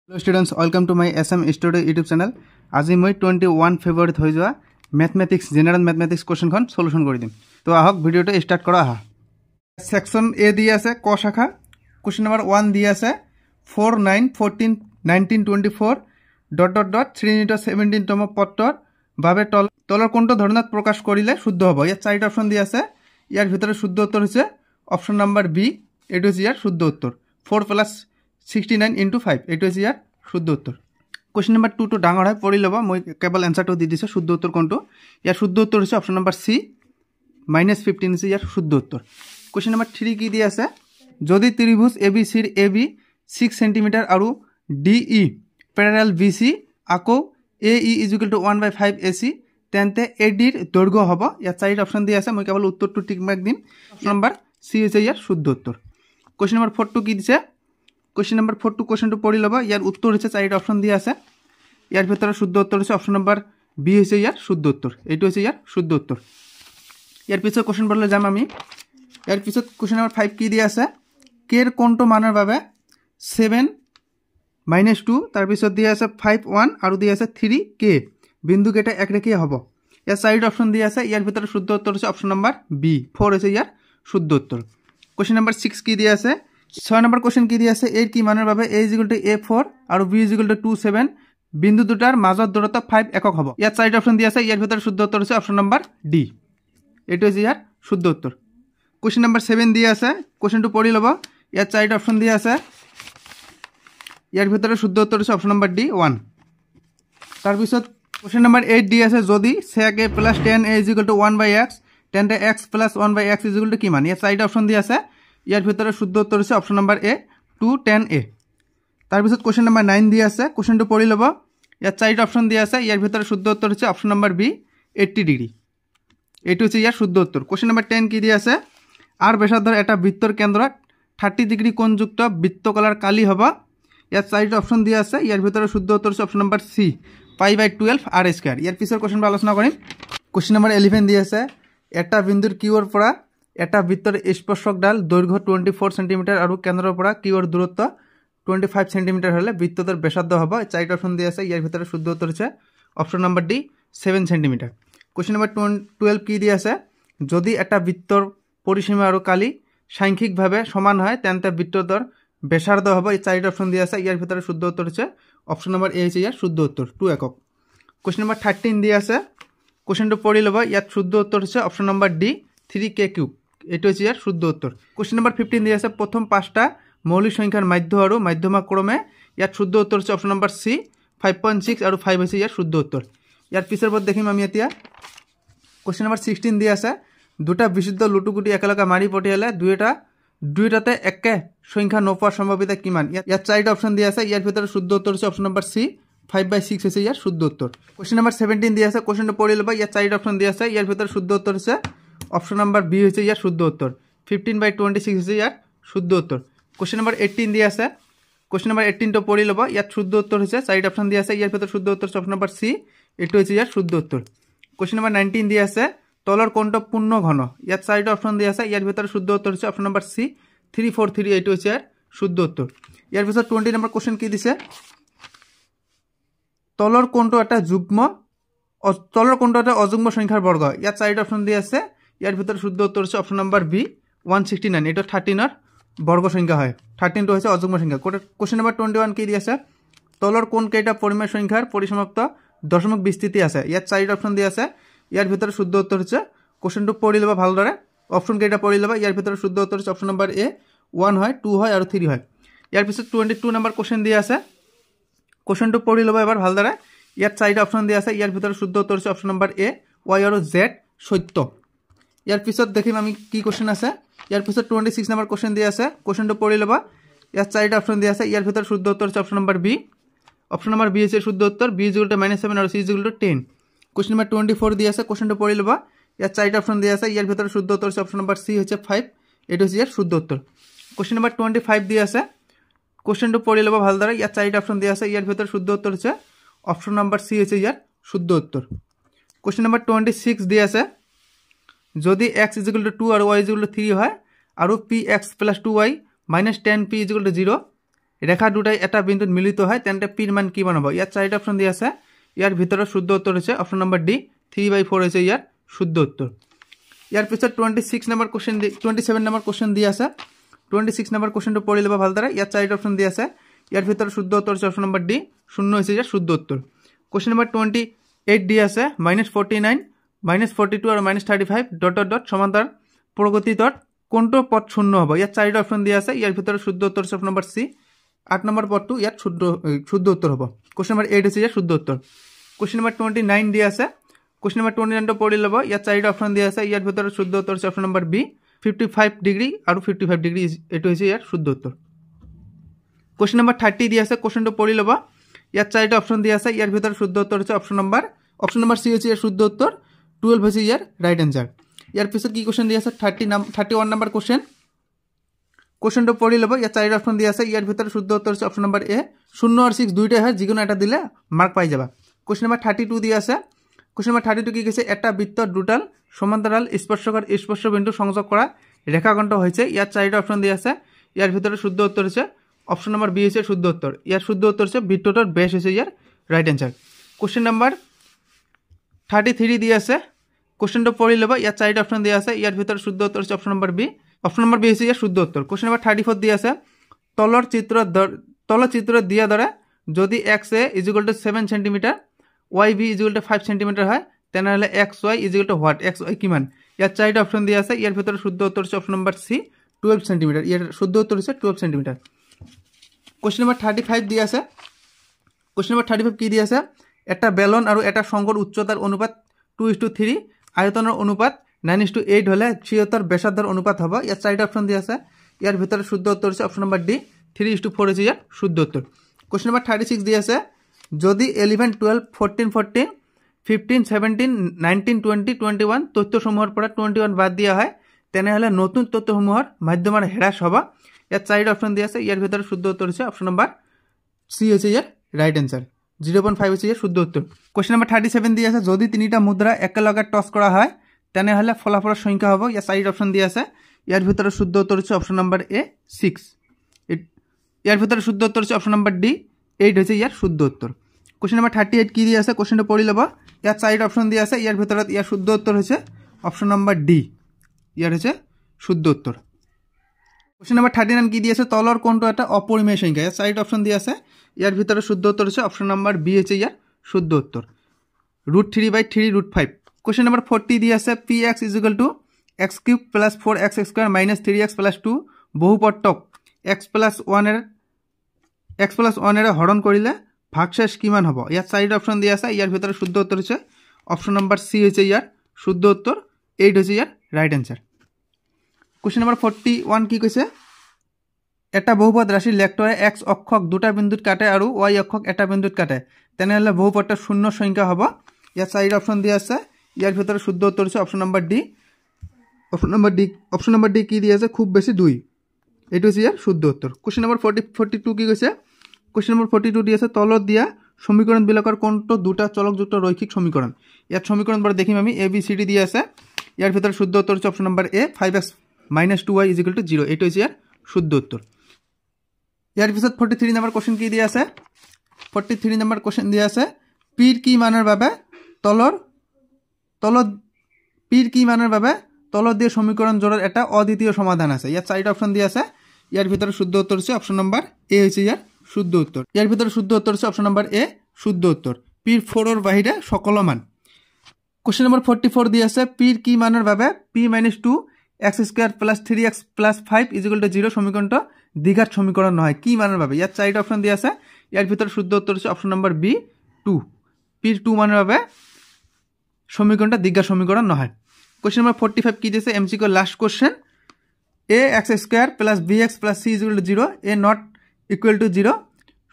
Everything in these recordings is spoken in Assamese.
Hello students, welcome to my SM Studio YouTube channel. আজি মই 21 ফেব্ৰুৱাৰীত হৈ যোৱা ম্যাথমেটিক্স জেনাৰেল ম্যাথমেটিক্স কোৱেশ্চনখন সলিউশন কৰি দিম। তো আহক ভিডিওটো স্টাৰ্ট কৰা আহা। সেকশন এ দি আছে ক শাখা, কোৱেশ্চন নম্বৰ 1 দি আছে 4 9 14 19 24 ... 3 তম পত্ৰৰ বাবে তলৰ কোনটো ধৰণত প্ৰকাশ কৰিলে শুদ্ধ হ'ব। ইয়াত চাৰিটা অপচন দি আছে। ইয়াৰ ভিতৰত শুদ্ধ উত্তৰ হৈছে অপচন নম্বৰ বি। এটো হৈছে ইয়াৰ শুদ্ধ উত্তৰ 4 + 69 × 5 এটো হৈছে ইয়াৰ শুদ্ধ উত্তৰ। কোৱেশ্চন নম্বৰ 2 টো ডাঙৰ হয় পঢ়ি ল'ব, মই কেৱল এনসাৰটো দি দিছো শুদ্ধ উত্তৰ কোনটো। ইয়াৰ শুদ্ধ উত্তৰ হৈছে অপচন নম্বৰ সি -15 হৈছে ইয়াৰ শুদ্ধ উত্তৰ। কোৱেশ্চন নম্বৰ 3 কি দি আছে, যদি ত্ৰিভুজ ABC ৰ AB 6 cm আৰু DE প্যাৰালেল BC আকৌ AE = 1/5 AC তেন্তে AD ৰ দৈৰ্ঘ্য হ'ব। ইয়াত চাৰিটা অপচন দি আছে, মই কেৱল উত্তৰটো টিক মাৰ্ক দিম। অপচন নম্বৰ সি হৈছে ইয়াৰ শুদ্ধ উত্তৰ। কোৱেশ্চন নম্বৰ 4 টো কি দিছে, কোৱেশ্চন নম্বৰ 4 টো কোৱেশ্চনটো পঢ়ি ল'ব। ইয়াৰ উত্তৰ হৈছে চাৰিটা অপচন দি আছে। ইয়াৰ ভিতৰত শুদ্ধ উত্তৰ হৈছে অপচন নম্বৰ বি হৈছে ইয়াৰ শুদ্ধ উত্তৰ। এইটো হৈছে ইয়াৰ শুদ্ধ উত্তৰ। ইয়াৰ পিছত কোৱেশ্চন পঢ়লে যাম আমি। ইয়াৰ পিছত কোৱেশ্চন নম্বৰ 5 কি দি আছে, k ৰ কোনটো মানৰ বাবে 7 - 2 তাৰ পিছত দি আছে 5 1 আৰু দি আছে 3k বিন্দু কেইটা একৰেখীয় হ'ব। ইয়াৰ চাৰিটা অপচন দি আছে। ইয়াৰ ভিতৰত শুদ্ধ উত্তৰ হৈছে অপচন নম্বৰ বি 4 হৈছে ইয়াৰ শুদ্ধ উত্তৰ। কোৱেশ্চন নম্বৰ 6 কি দি আছে, 6 নম্বৰ কোৱেশ্চন কি দি আছে, a কি মানৰ বাবে a = a4 আৰু b = 2 7 বিন্দু দুটাৰ মাজৰ দূৰত্ব 5 একক হ'ব। ইয়াত চাৰিটা অপচন দি আছে। ইয়াৰ ভিতৰত শুদ্ধ উত্তৰ হৈছে অপচন নম্বৰ ডি। এটো হৈছে ইয়াৰ শুদ্ধ উত্তৰ। কোৱেশ্চন নম্বৰ 7 দি আছে, কোৱেশ্চনটো পঢ়ি ল'ব। ইয়াত চাৰিটা অপচন দি আছে। ইয়াৰ ভিতৰত শুদ্ধ উত্তৰ হৈছে অপচন নম্বৰ ডি 1। তাৰ পিছত কোৱেশ্চন নম্বৰ 8 দি আছে, যদি sec a + tan a = 1/x তেন্তে x + 1/x = কিমান। ইয়াত চাৰিটা অপচন দি আছে। ইয়াৰ ভিতৰত শুদ্ধ উত্তৰ হৈছে option number A 2 tan a। তাৰ পিছত কোৱেশ্চন নম্বৰ 9 দি আছে, কোৱেশ্চনটো পঢ়ি ল'ব। ইয়াত চাৰিটা অপচন দি আছে। ইয়াৰ ভিতৰত শুদ্ধ উত্তৰ হৈছে অপচন নম্বৰ বি 80 ডিগ্ৰী। এইটো হৈছে ইয়াৰ শুদ্ধ উত্তৰ। কোৱেশ্চন নম্বৰ 10 কি দি আছে, r ব্যাসাৰ্ধৰ এটা বৃত্তৰ কেন্দ্ৰত 30 ডিগ্ৰী কোণযুক্ত বৃত্তকলাৰ কালি হ'ব। ইয়াত চাৰিটা অপচন দি আছে। ইয়াৰ ভিতৰত শুদ্ধ উত্তৰ হৈছে অপচন নম্বৰ সি π/12 r²। ইয়াৰ পিছৰ কোৱেশ্চনটো আলোচনা কৰিম। কোৱেশ্চন নম্বৰ 11 দি আছে, এটা বিন্দুৰ কিউৰ পৰা এটা বৃত্তৰ স্পৰ্শকডাল দৈৰ্ঘ্য 24 cm আৰু কেন্দ্ৰৰ পৰা কিউৰ দূৰত্ব 25 cm হলে বৃত্তটোৰ ব্যাসাৰ্ধ হ'ব। চাৰিটা অপচন দি আছে। ইয়াৰ ভিতৰত শুদ্ধ উত্তৰ হৈছে option number D 7 cm। Question number 12 কি দি আছে, যদি এটা বৃত্তৰ পৰিসীমা আৰু কালি সাংখ্যিকভাৱে সমান হয় তেন্তে বৃত্তটোৰ ব্যাসাৰ্ধ হ'ব। এই চাৰিটা অপচন দি আছে। ইয়াৰ ভিতৰত শুদ্ধ উত্তৰ হৈছে অপচন নম্বৰ এ হৈছে ইয়াৰ শুদ্ধ উত্তৰ 2 একক। কোৱেশ্চন নম্বৰ 13 দি আছে, কোৱেশ্চনটো পঢ়ি ল'ব। ইয়াত শুদ্ধ উত্তৰ হৈছে অপচন নম্বৰ ডি 3k³। এইটো হৈছে ইয়াৰ শুদ্ধ উত্তৰ। কোৱেশ্চন নম্বৰ 15 দি আছে, প্ৰথম 5টা মৌলিক সংখ্যাৰ মাধ্য আৰু মধ্যমা ক্ৰমে। ইয়াত শুদ্ধ উত্তৰ হৈছে অপচন নম্বৰ সি 5.6 আৰু 5 হৈছে ইয়াৰ শুদ্ধ উত্তৰ। ইয়াৰ পিছৰ পদ দেখিম আমি এতিয়া। কোৱেশ্চন নম্বৰ 16 দি আছে, দুটা বিশুদ্ধ লুটুগুটি একেলগে মাৰি পঠিয়ালে দুইটাতে একে সংখ্যা নোপোৱাৰ সম্ভাৱিতা কিমান। ইয়াত চাৰিটা অপচন দি আছে। ইয়াৰ ভিতৰত শুদ্ধ উত্তৰ হৈছে অপচন নম্বৰ সি 5/6 হৈছে ইয়াৰ শুদ্ধ উত্তৰ। কোৱেশ্চন নম্বৰ 17 দি আছে, কোৱেশ্চনটো পঢ়ি ল'ব। ইয়াত চাৰিটা অপচন দি আছে। ইয়াৰ ভিতৰত শুদ্ধ উত্তৰ হৈছে অপচন নম্বৰ বি হৈছে ইয়াৰ শুদ্ধ উত্তৰ 15/26 হৈছে ইয়াৰ শুদ্ধ উত্তৰ। কোৱেশ্চন নম্বৰ 18 দি আছে, কোৱেশ্চন নম্বৰ 18 টো পঢ়ি ল'ব। ইয়াত শুদ্ধ উত্তৰ হৈছে চাৰিটা অপচন দি আছে। ইয়াৰ ভিতৰত শুদ্ধ উত্তৰ হৈছে অপচন নম্বৰ সি, এইটো হৈছে ইয়াৰ শুদ্ধ উত্তৰ। কোৱেশ্চন নম্বৰ 19 দি আছে, তলৰ কোণটো পূৰ্ণ ঘন। ইয়াত চাৰিটা অপচন দি আছে। ইয়াৰ ভিতৰত শুদ্ধ উত্তৰ হৈছে অপচন নম্বৰ সি 343, এইটো হৈছে ইয়াৰ শুদ্ধ উত্তৰ। ইয়াৰ পিছত 20 নম্বৰ কোৱেশ্চন কি দিছে, তলৰ কোণটো এটা অযুগ্ম সংখ্যাৰ বৰ্গ। ইয়াত চাৰিটা অপচন দি আছে। ইয়াৰ ভিতৰত শুদ্ধ উত্তৰ হৈছে অপচন নম্বৰ বি 169, এইটো 13ৰ বৰ্গ সংখ্যা হয়। 13টো হৈছে অযুগ্ম সংখ্যা। কোৱেশ্চন নম্বৰ 21 কি দি আছে, তলৰ কোন কেইটা পৰিমেয় সংখ্যাৰ পৰিসমাপ্ত দশমিক বিস্তৃতি আছে। ইয়াত চাৰিটা অপচন দি আছে। ইয়াৰ ভিতৰত শুদ্ধ উত্তৰ হৈছে, কোৱেশ্চনটো পঢ়ি ল'ব ভালদৰে, অপচন কেইটা পঢ়ি ল'ব। ইয়াৰ ভিতৰত শুদ্ধ উত্তৰ হৈছে অপচন নম্বৰ এ 1 হয়, 2 হয় আৰু 3 হয়। ইয়াৰ পিছত 22 নম্বৰ কোৱেশ্চন দি আছে। কোৱেশ্চনটো পঢ়ি ল'ব এবাৰ ভালদৰে। ইয়াত চাৰিটা অপচন দি আছে। ইয়াৰ ভিতৰত শুদ্ধ উত্তৰ হৈছে অপচন নম্বৰ এ y আৰু z সত্য। ইয়াৰ পিছত দেখিম আমি কি কোৱেশ্চন আছে। ইয়াৰ পিছত 26 নম্বৰ কোৱেশ্চন দি আছে। কোৱেশ্চনটো পঢ়ি ল'ব। ইয়াত চাৰিটা অপচন দি আছে। ইয়াৰ ভিতৰত শুদ্ধ উত্তৰ হৈছে option number B. Option number B হৈছে শুদ্ধ উত্তৰ। b = -7 আৰু c = 10। কোৱেশ্চন নম্বৰ 24 দি আছে। কোৱেশ্চনটো পঢ়ি ল'ব। ইয়াত চাৰিটা অপচন দি আছে। ইয়াৰ ভিতৰত শুদ্ধ উত্তৰ হৈছে অপচন নম্বৰ সি হৈছে 5, এইটো হৈছে ইয়াৰ শুদ্ধ উত্তৰ। কোৱেশ্চন নম্বৰ 25 দি আছে। কোৱেশ্চনটো পঢ়ি ল'ব ভালদৰে। ইয়াত চাৰিটা অপচন দি আছে। ইয়াৰ ভিতৰত শুদ্ধ উত্তৰ হৈছে অপচন নম্বৰ সি হৈছে ইয়াৰ শুদ্ধ উত্তৰ। কোৱেশ্চন নম্বৰ 26 দি আছে, যদি x = 2 আৰু y = 3 হয় আৰু px + 2y - 10p = 0 রেখা দুটাই এটা বিন্দুত মিলিত হয় তেন্তে পির মান কিমান হ'ব ইয়াত চাৰিটা অপশন দিয়া আছে ইয়াৰ ভিতৰত শুদ্ধ উত্তৰ হৈছে অপশন নম্বৰ ডি 3/4 হৈছে ইয়াৰ শুদ্ধ উত্তৰ ইয়াৰ পিছত 26 নম্বৰ কোশ্চেন 27 নম্বৰ কোশ্চেন দিয়া আছে 26 নম্বৰ কোশ্চেনটো পঢ়ি লবা ভালদৰে ইয়াত চাৰিটা অপশন দিয়া আছে ইয়াৰ ভিতৰত শুদ্ধ উত্তৰ হৈছে অপশন নম্বৰ ডি 0 হৈছে ইয়াৰ শুদ্ধ উত্তৰ কোশ্চেন নম্বৰ 28 দিয়া আছে -49 -42 আৰু -35 ... সমান্তৰাল প্ৰগতিতৰ কোনটো পদ শূন্য হ'ব ইয়াত চাৰিটা অপশন দিয়া আছে ইয়াৰ ভিতৰত শুদ্ধ উত্তৰ হৈছে অপশন নম্বৰ সি 8 নম্বৰ পদটো ইয়াত শুদ্ধ উত্তৰ হ'ব কোশ্চেন নম্বৰ 8 হৈছে ইয়াৰ শুদ্ধ উত্তৰ কোশ্চেন নম্বৰ 29 দিয়া আছে কোশ্চেন নম্বৰ 29 টো পঢ়ি ল'ব ইয়াত চাৰিটা অপশন দিয়া আছে ইয়াৰ ভিতৰত শুদ্ধ উত্তৰ হৈছে অপশন নম্বৰ বি 55 ডিগ্ৰী আৰু 55 ডিগ্ৰী এটো হৈছে ইয়াৰ শুদ্ধ উত্তৰ কোশ্চেন নম্বৰ 30 দিয়া আছে কোশ্চেনটো পঢ়ি ল'ব ইয়াত চাৰিটা অপশন দিয়া আছে ইয়াৰ ভিতৰত শুদ্ধ উত্তৰ হৈছে অপশন নম্বৰ সি হৈছে ইয়াৰ শুদ্ধ উত্তৰ 12 হৈছে ইয়াৰ ৰাইট আনসাৰ ইয়াৰ পিছত কি কোশ্চেন দিয়া আছে 31 নম্বৰ কোশ্চেনটো পঢ়ি ল'ব ইয়াত চাৰিটা অপশন দিয়া আছে ইয়াৰ ভিতৰত শুদ্ধ উত্তৰ হৈছে অপশন নম্বৰ এ 0 আৰু 6 দুইটা হয় যিকোনো এটা দিলে মাৰ্ক পাই যাবা কোশ্চেন নম্বৰ 32 দিয়া আছে কোশ্চেন নম্বৰ 32 কি কৈছে এটা বৃত্তৰ দুটাল সমান্তৰাল স্পৰ্শ বিন্দু সংযোগ কৰা ৰেখাখণ্ড হৈছে ইয়াত চাৰিটা অপশন দিয়া আছে ইয়াৰ ভিতৰত শুদ্ধ উত্তৰ হৈছে অপশন নম্বৰ বি হৈছে শুদ্ধ উত্তৰ ইয়াৰ শুদ্ধ উত্তৰ হৈছে বৃত্তটোৰ বেস হৈছে ইয়াৰ ৰাইট আনসাৰ কোশ্চেন নম্বৰ 33 দিয়া আছে কোশ্চেনটো পঢ়ি ল'ব ইয়াত চাৰিটা অপশন দিয়া আছে ইয়াৰ ভিতৰত শুদ্ধ উত্তৰ হৈছে অপশন নম্বৰ বি হৈছে ইয়াৰ শুদ্ধ উত্তৰ কোশ্চেন নম্বৰ 34 দিয়া আছে তলৰ চিত্ৰত দিয়া দৰে যদি x a = 7 cm y b = 5 cm হয় তেনেহলে x y = what x y কিমান ইয়াত চাৰিটা অপশন দিয়া আছে ইয়াৰ ভিতৰত শুদ্ধ উত্তৰ হৈছে অপশন নম্বৰ সি 12 cm ইয়াৰ শুদ্ধ উত্তৰ হৈছে 12 cm কোশ্চেন নম্বৰ 35 দিয়া আছে কোশ্চেন নম্বৰ 35 কি দিয়া আছে এটা বেলন আৰু এটা শংকৰ উচ্চতাৰ অনুপাত 2:3 আয়তনৰ অনুপাত 9:8 হলে চিয়তৰ ব্যাসাৰ্ধৰ অনুপাত হ'ব ইয়াত চাৰিটা অপশন দিয়া আছে ইয়াৰ ভিতৰত শুদ্ধ উত্তৰ হৈছে অপশন নম্বৰ ডি 3:4 হৈছে ইয়াৰ শুদ্ধ উত্তৰ কোশ্চেন নম্বৰ 36 দিয়া আছে যদি 11 12 14 14 15 17 19 20 21 তথ্যসমূহৰ পৰা 21 বাদ দিয়া হয় তেনেহলে নতুন তথ্যসমূহৰ মাধ্যমৰ হ্ৰাস হ'ব ইয়াত চাৰিটা অপশন দিয়া আছে ইয়াৰ ভিতৰত শুদ্ধ উত্তৰ হৈছে অপশন নম্বৰ সি হৈছে ইয়াৰ ৰাইট আনসাৰ 0.5 হৈছে ইয়াৰ শুদ্ধ উত্তৰ কোশ্চেন নম্বৰ 37 দিয়া আছে যদি তিনিটা মুদ্ৰা একেলগে টস কৰা হয় তেনেহলে ফলাফলৰ সংখ্যা হ'ব ইয়াত চাৰিটা অপশন দিয়া আছে ইয়াৰ ভিতৰত শুদ্ধ উত্তৰ হৈছে অপশন নম্বৰ এ 6 ইয়াৰ ভিতৰত শুদ্ধ উত্তৰ হৈছে অপশন নম্বৰ ডি 8 হৈছে ইয়াৰ শুদ্ধ উত্তৰ কোশ্চেন নম্বৰ 38 কি দিয়া আছে কোশ্চেনটো পঢ়ি ল'ব ইয়াত চাৰিটা অপশন দিয়া আছে ইয়াৰ ভিতৰত ইয়াৰ শুদ্ধ উত্তৰ হৈছে অপশন নম্বৰ ডি ইয়াৰ হৈছে শুদ্ধ উত্তৰ কোশ্চেন নম্বৰ 39 কি দিয়া আছে তলৰ কোনটো এটা অপৰিমেয় সংখ্যা ইয়াত চাৰিটা অপশন দিয়া আছে ইয়াৰ ভিতৰত শুদ্ধ উত্তৰ হৈছে অপশন নম্বৰ বি হৈছে ইয়াৰ শুদ্ধ উত্তৰ √3/3 √5 কোশ্চেন নম্বৰ 40 দিয়া আছে px = x³ + 4x² - 3x + 2 বহুপদক x + 1 এৰে হৰণ কৰিলে ভাগশেষ কিমান হ'ব ইয়াত চাৰিটা অপশন দিয়া আছে ইয়াৰ ভিতৰত শুদ্ধ উত্তৰ হৈছে অপশন নম্বৰ সি হৈছে ইয়াৰ শুদ্ধ উত্তৰ 8 হৈছে ইয়াৰ ৰাইট আনসাৰ কোশ্চেন নম্বৰ 41 কি কৈছে এটা বহুপদ ৰাশি লেক্টৰে x অক্ষক দুটা বিন্দুত কাটে আৰু y অক্ষক এটা বিন্দুত কাটে তেনেহলে বহুপদটা শূন্য সংখ্যা হ'ব ইয়াত চাৰিটা অপশন দিয়া আছে ইয়াৰ ভিতৰত শুদ্ধ উত্তৰ হৈছে option number D option number D কি দিয়া আছে খুব বেছি 2 এটো হৈছে ইয়াৰ শুদ্ধ উত্তৰ কোশ্চেন নম্বৰ 42 কি কৈছে কোশ্চেন নম্বৰ 42 দি আছে তলত দিয়া সমীকৰণ বিলাকৰ কোনটো দুটা চলকযুক্ত ৰৈখিক সমীকৰণ ইয়াত সমীকৰণবোৰ দেখিম আমি a b c d দিয়া আছে ইয়াৰ ভিতৰত শুদ্ধ উত্তৰ হৈছে অপশন নম্বৰ এ 5x - 2y = 0 এটো হৈছে ইয়াৰ শুদ্ধ উত্তৰ ইয়াৰ পিছত 43 নম্বৰ কোশ্চেন কি দিয়া আছে 43 নম্বৰ কোশ্চেন দিয়া আছে পিৰ কি মানৰ বাবে তলত দিয়া সমীকৰণ জোৰৰ এটা অদ্বিতীয় সমাধান আছে ইয়াত চাৰিটা অপশন দিয়া আছে ইয়াৰ ভিতৰত শুদ্ধ উত্তৰ হৈছে অপশন নম্বৰ এ হৈছে ইয়াৰ শুদ্ধ উত্তৰ ইয়াৰ ভিতৰত শুদ্ধ উত্তৰ হৈছে অপশন নম্বৰ এ শুদ্ধ উত্তৰ পিৰ 4 ৰ বাহিৰে সকলো মান কোশ্চেন নম্বৰ 44 দিয়া আছে পিৰ কি মানৰ বাবে p - 2 x² + 3x + 5 = 0 সমীকৰণটো দ্বিঘাত সমীকৰণ নহয় কি মানৰ বাবে ইয়াত চাৰিটা অপশন দিয়া আছে ইয়াৰ ভিতৰত শুদ্ধ উত্তৰ হৈছে অপশন নম্বৰ বি 2 পিৰ 2 মানৰ বাবে সমীকৰণটা দ্বিঘাত সমীকৰণ নহয় কোশ্চেন নম্বৰ 45 কি দিছে MCQ last question ax² + bx + c = 0 a not equal to 0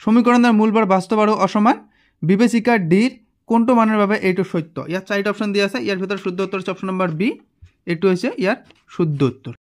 সমীকৰণৰ মূলবোৰ বাস্তৱ আৰু অসমান বিবেচিকা ডিৰ কোনটো মানৰ বাবে এইটো সত্য ইয়াত চাৰিটা অপশন দিয়া আছে ইয়াৰ ভিতৰত শুদ্ধ উত্তৰ হৈছে অপশন নম্বৰ বি এটো হৈছে ইয়াৰ শুদ্ধ উত্তৰ